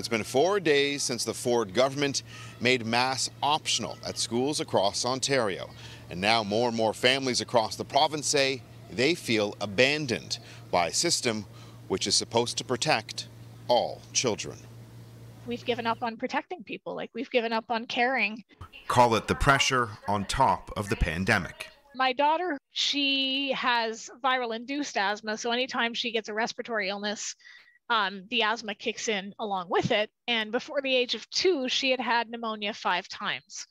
It's been 4 days since the Ford government made masks optional at schools across Ontario. And now more and more families across the province say they feel abandoned by a system which is supposed to protect all children. We've given up on protecting people, like we've given up on caring. Call it the pressure on top of the pandemic. My daughter, she has viral-induced asthma, so anytime she gets a respiratory illness, the asthma kicks in along with it. And before the age of 2, she had had pneumonia 5 times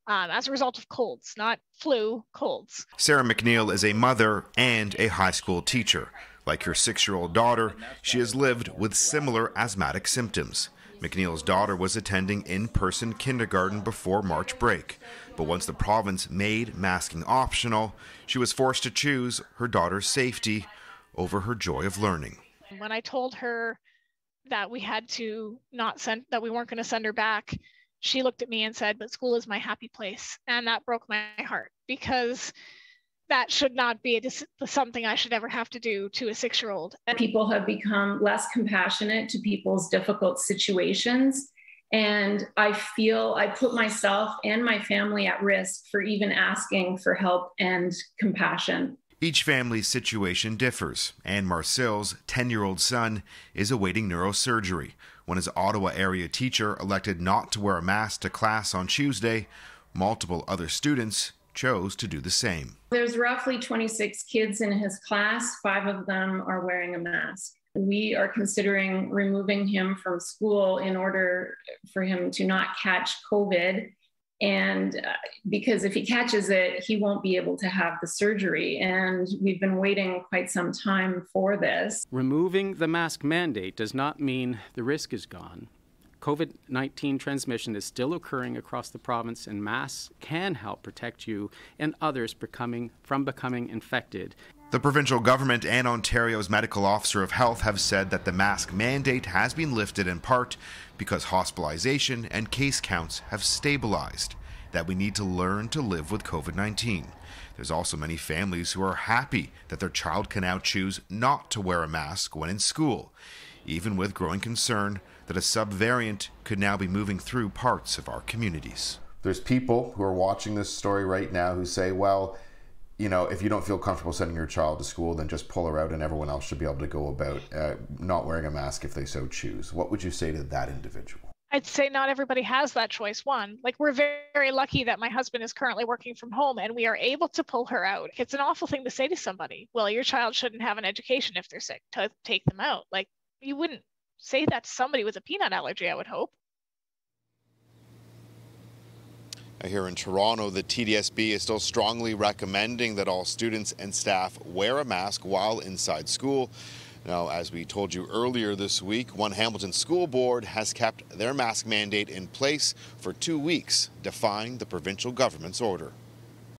as a result of colds, not flu, colds. Sarah McNeil is a mother and a high school teacher. Like her 6-year-old daughter, she has lived with similar asthmatic symptoms. McNeil's daughter was attending in-person kindergarten before March break. But once the province made masking optional, she was forced to choose her daughter's safety over her joy of learning. When I told her that we had to that we weren't going to send her back, she looked at me and said, "But school is my happy place." And that broke my heart, because that should not be something I should ever have to do to a 6-year-old. People have become less compassionate to people's difficult situations. And I feel I put myself and my family at risk for even asking for help and compassion. Each family's situation differs. Anne Marcille's 10-year-old son is awaiting neurosurgery. When his Ottawa area teacher elected not to wear a mask to class on Tuesday, multiple other students chose to do the same. There's roughly 26 kids in his class. 5 of them are wearing a mask. We are considering removing him from school in order for him to not catch COVID. And because if he catches it, he won't be able to have the surgery. And we've been waiting quite some time for this. Removing the mask mandate does not mean the risk is gone. COVID-19 transmission is still occurring across the province, and masks can help protect you and others from becoming infected. The provincial government and Ontario's medical officer of health have said that the mask mandate has been lifted in part because hospitalization and case counts have stabilized, that we need to learn to live with COVID-19. There's also many families who are happy that their child can now choose not to wear a mask when in school, even with growing concern that a subvariant could now be moving through parts of our communities. There's people who are watching this story right now who say, well, you know, if you don't feel comfortable sending your child to school, then just pull her out and everyone else should be able to go about not wearing a mask if they so choose. What would you say to that individual? I'd say not everybody has that choice. One, like, we're very, very lucky that my husband is currently working from home and we are able to pull her out. It's an awful thing to say to somebody, well, your child shouldn't have an education if they're sick, to take them out. Like, you wouldn't say that to somebody with a peanut allergy, I would hope. Here in Toronto, the TDSB is still strongly recommending that all students and staff wear a mask while inside school. Now, as we told you earlier this week, one Hamilton school board has kept their mask mandate in place for 2 weeks, defying the provincial government's order.